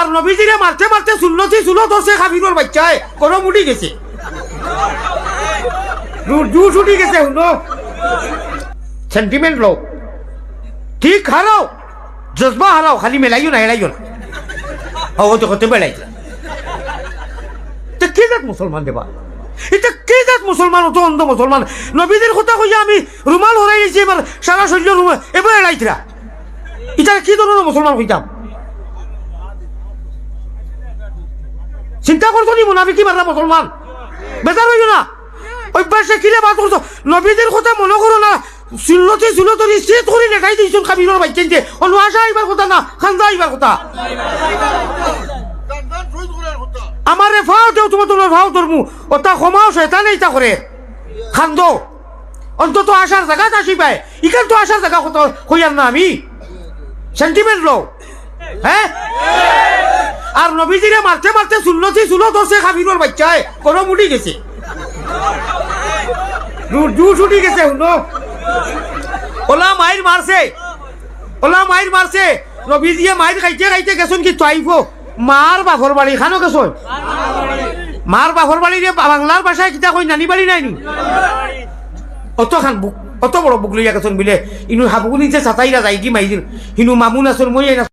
নবীজিরে মারতে মারতে সুন্নতি চুলো ধরছে কাফিরের বাচ্চায় গরম উঠি গেছে জুস উঠি গেছে শুনো সেন্টিমেন্ট লোক ঠিক হারাও জজবা হারাও খালি মেলাইও না এড়াইও না হতে হতে বেড়াইছে কে জাত মুসলমান দেবা এটা কে জাত মুসলমান অত অন্ধ মুসলমান নবীদের কথা কইয়া আমি রুমাল হরাই দিয়েছি এবার সারা শরীর রুমাল এবার এড়াইছিলা এটা কি ধরনের মুসলমান হইতাম চিন্তা করতো নি মুনাফিকি মারলা মুসলমান বেজার হইল না অভ্যাসে কিলে বাদ করছো নবীদের কথা মনে করো না সুন্নতি সুন্নত নিশ্চিত করে লেখাই দিয়েছেন কাবিরের বাইকেন যে অন্য আশা আইবার কথা না খান্দা আইবার কথা আমার ফাও দেও তোমার ফাও ধরমু ওটা ক্ষমাও শয়তান এইটা করে খান্দ অন্তত আসার জায়গা আসি পায় ইখান তো আসার জায়গা কত হইয়ার না আমি সেন্টিমেন্ট লো হ্যাঁ আর নবীজিরে মারতে মারতে সুন্নতি চুলো ধরছে কাফিরের বাচ্চায় গরম উঠি গেছে জুস উঠি গেছে শুনো ওলা মাইর মারছে নবীজিয়ে মাইর খাইতে খাইতে গেছন কি তাইফো মার বাঘর বাড়ি খানো গেছন মার বাঘর বাড়ি রে বাংলার ভাষায় কিতা কই নানি বাড়ি নাই নি অত খান বুক অত বড় বুক লইয়া গেছন বিলে ইনু হাবুগুনি যে ছাতাইরা যাই কি মাইদিন হিনু মামুন আসন মই